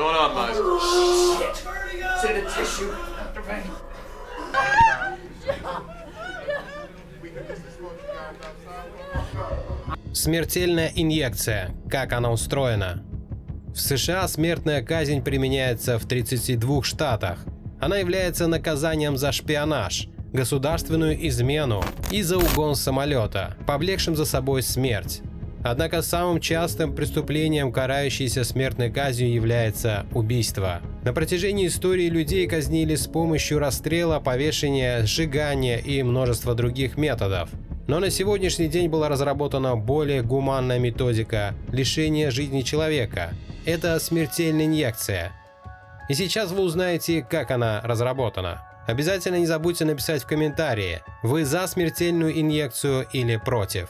Going on, Miles? Shit. Send a tissue. Dr. Bank. Смертельная инъекция. Как она устроена? В США смертная казнь применяется в 32 штатах. Она является наказанием за шпионаж, государственную измену и за угон самолета, повлекшим за собой смерть. Однако самым частым преступлением, карающейся смертной казнью, является убийство. На протяжении истории людей казнили с помощью расстрела, повешения, сжигания и множества других методов. Но на сегодняшний день была разработана более гуманная методика лишения жизни человека. Это смертельная инъекция. И сейчас вы узнаете, как она разработана. Обязательно не забудьте написать в комментарии, вы за смертельную инъекцию или против.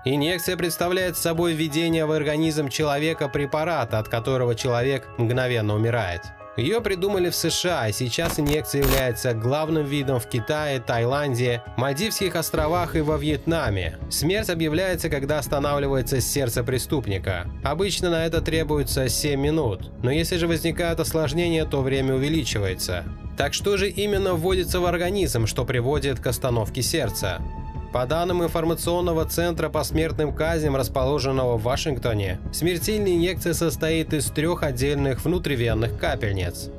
Инъекция представляет собой введение в организм человека препарата, от которого человек мгновенно умирает. Ее придумали в США, и сейчас инъекция является главным видом в Китае, Таиланде, Мальдивских островах и во Вьетнаме. Смерть объявляется, когда останавливается сердце преступника. Обычно на это требуется 7 минут, но если же возникают осложнения, то время увеличивается. Так что же именно вводится в организм, что приводит к остановке сердца? По данным информационного центра по смертным казням, расположенного в Вашингтоне, смертельная инъекция состоит из 3 отдельных внутривенных капельниц.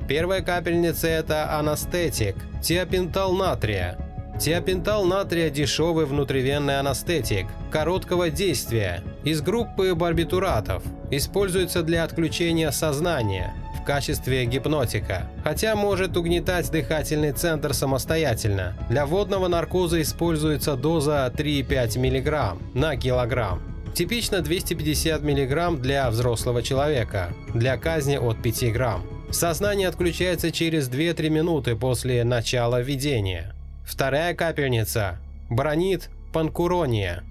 Первая капельница – это анестетик – тиопентал натрия. Тиопентал натрия – дешевый внутривенный анестетик короткого действия из группы барбитуратов. Используется для отключения сознания в качестве гипнотика, хотя может угнетать дыхательный центр самостоятельно. Для вводного наркоза используется доза 3,5 мг на килограмм. Типично 250 мг для взрослого человека, для казни от 5 грамм. Сознание отключается через 2-3 минуты после начала введения. Вторая капельница – бронит панкурония.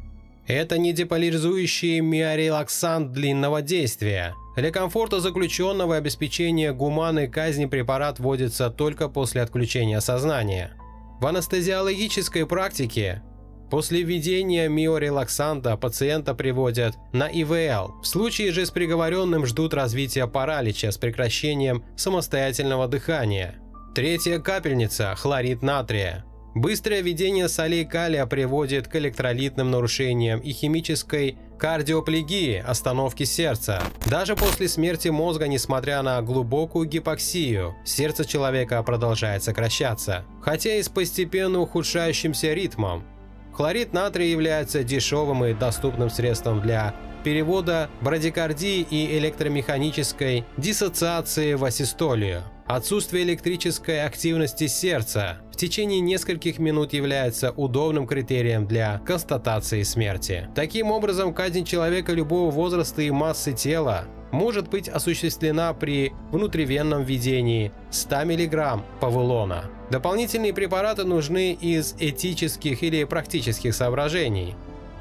Это недеполяризующий миорелаксант длинного действия. Для комфорта заключенного и обеспечения гуманной казни препарат вводится только после отключения сознания. В анестезиологической практике после введения миорелаксанта пациента приводят на ИВЛ. В случае же с приговоренным ждут развития паралича с прекращением самостоятельного дыхания. Третья капельница – хлорид натрия. Быстрое введение солей калия приводит к электролитным нарушениям и химической кардиоплегии, остановке сердца. Даже после смерти мозга, несмотря на глубокую гипоксию, сердце человека продолжает сокращаться, хотя и с постепенно ухудшающимся ритмом. Хлорид натрия является дешевым и доступным средством для перевода брадикардии и электромеханической диссоциации в асистолию. Отсутствие электрической активности сердца в течение нескольких минут является удобным критерием для констатации смерти. Таким образом, казнь человека любого возраста и массы тела может быть осуществлена при внутривенном введении 100 мг павулона. Дополнительные препараты нужны из этических или практических соображений.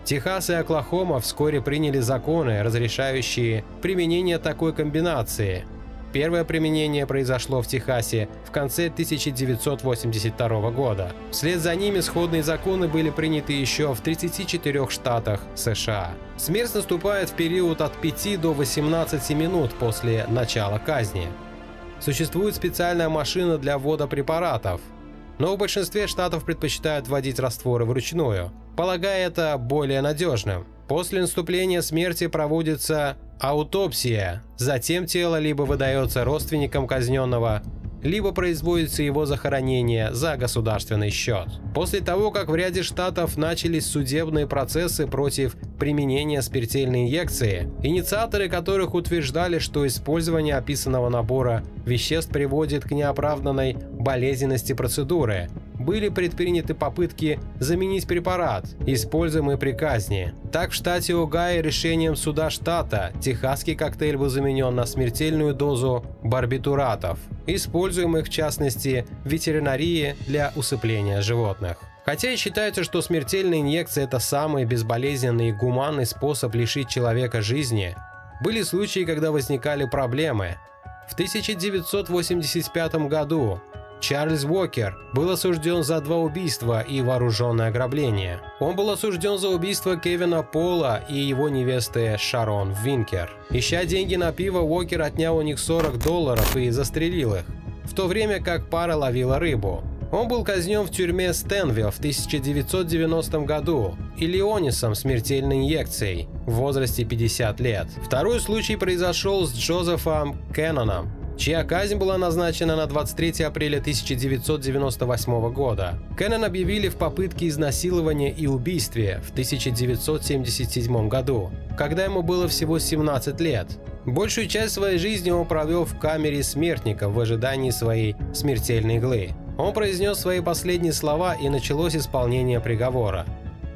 Техас и Оклахома вскоре приняли законы, разрешающие применение такой комбинации. Первое применение произошло в Техасе в конце 1982 года. Вслед за ними сходные законы были приняты еще в 34 штатах США. Смерть наступает в период от 5 до 18 минут после начала казни. Существует специальная машина для ввода препаратов, но в большинстве штатов предпочитают вводить растворы вручную, полагая это более надежным. После наступления смерти проводится аутопсия, затем тело либо выдается родственникам казненного, либо производится его захоронение за государственный счет. После того, как в ряде штатов начались судебные процессы против применения смертельной инъекции, инициаторы которых утверждали, что использование описанного набора веществ приводит к неоправданной болезненности процедуры, были предприняты попытки заменить препарат, используемый при казни. Так, в штате Огайо решением суда штата техасский коктейль был заменен на смертельную дозу барбитуратов, используемых в частности в ветеринарии для усыпления животных. Хотя и считается, что смертельная инъекция – это самый безболезненный и гуманный способ лишить человека жизни, были случаи, когда возникали проблемы. В 1985 году Чарльз Уокер был осужден за 2 убийства и вооруженное ограбление. Он был осужден за убийство Кевина Пола и его невесты Шарон Винкер. Ища деньги на пиво, Уокер отнял у них $40 и застрелил их, в то время как пара ловила рыбу. Он был казнен в тюрьме Стэнвилл в 1990 году Иллинойсом смертельной инъекцией в возрасте 50 лет. Второй случай произошел с Джозефом Кенноном, чья казнь была назначена на 23 апреля 1998 года. Кеннона объявили в попытке изнасилования и убийстве в 1977 году, когда ему было всего 17 лет. Большую часть своей жизни он провел в камере смертника в ожидании своей смертельной иглы. Он произнес свои последние слова, и началось исполнение приговора.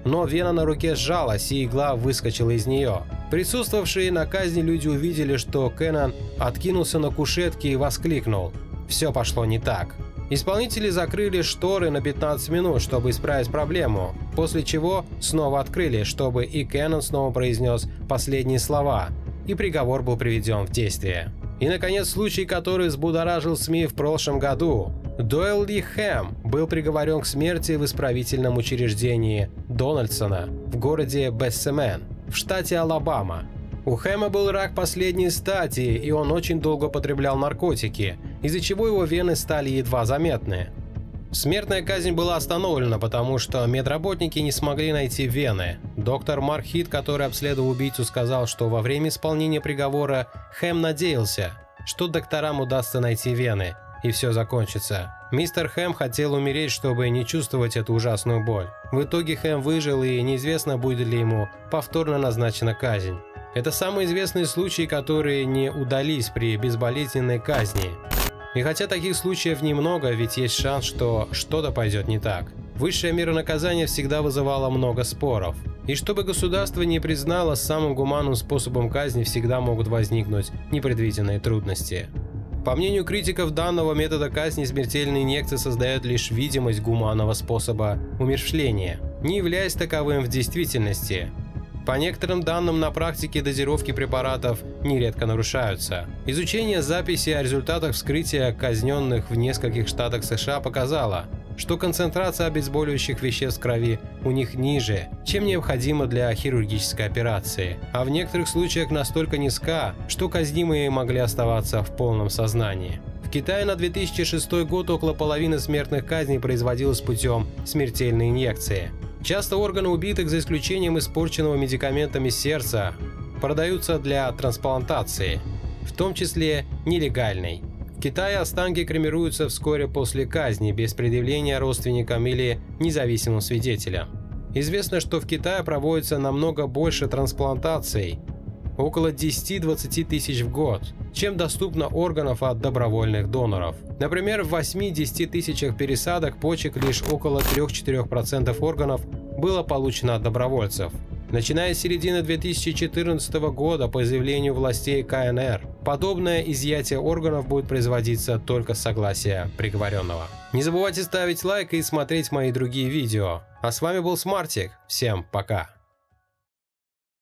Но вена на руке сжалась, и игла выскочила из нее. Присутствовавшие на казни люди увидели, что Кеннон откинулся на кушетке и воскликнул: «Все пошло не так». Исполнители закрыли шторы на 15 минут, чтобы исправить проблему, после чего снова открыли, чтобы и Кеннон снова произнес последние слова, и приговор был приведен в действие. И, наконец, случай, который взбудоражил СМИ в прошлом году. Дойл Ли Хэм был приговорен к смерти в исправительном учреждении Дональдсона в городе Бессемен в штате Алабама. У Хэма был рак последней стадии, и он очень долго потреблял наркотики, из-за чего его вены стали едва заметны. Смертная казнь была остановлена, потому что медработники не смогли найти вены. Доктор Марк Хит, который обследовал убийцу, сказал, что во время исполнения приговора Хэм надеялся, что докторам удастся найти вены, и все закончится. Мистер Хэм хотел умереть, чтобы не чувствовать эту ужасную боль. В итоге Хэм выжил, и неизвестно, будет ли ему повторно назначена казнь. Это самые известные случаи, которые не удались при безболезненной казни. И хотя таких случаев немного, ведь есть шанс, что что-то пойдет не так. Высшая мера наказания всегда вызывала много споров. И чтобы государство не признало самым гуманным способом казни, всегда могут возникнуть непредвиденные трудности. По мнению критиков данного метода казни, смертельные инъекции создают лишь видимость гуманного способа умерщвления, не являясь таковым в действительности. По некоторым данным, на практике дозировки препаратов нередко нарушаются. Изучение записей о результатах вскрытия казненных в нескольких штатах США показало, что концентрация обезболивающих веществ в крови у них ниже, чем необходимо для хирургической операции, а в некоторых случаях настолько низка, что казнимые могли оставаться в полном сознании. В Китае на 2006 год около половины смертных казней производилось путем смертельной инъекции. Часто органы убитых, за исключением испорченного медикаментами сердца, продаются для трансплантации, в том числе нелегальной. В Китае останки кремируются вскоре после казни без предъявления родственникам или независимым свидетелям. Известно, что в Китае проводится намного больше трансплантаций, около 10-20 тысяч в год, чем доступно органов от добровольных доноров. Например, в 8-10 тысячах пересадок почек лишь около 3-4% органов было получено от добровольцев. Начиная с середины 2014 года, по заявлению властей КНР, подобное изъятие органов будет производиться только с согласия приговоренного. Не забывайте ставить лайк и смотреть мои другие видео. А с вами был Смартик. Всем пока!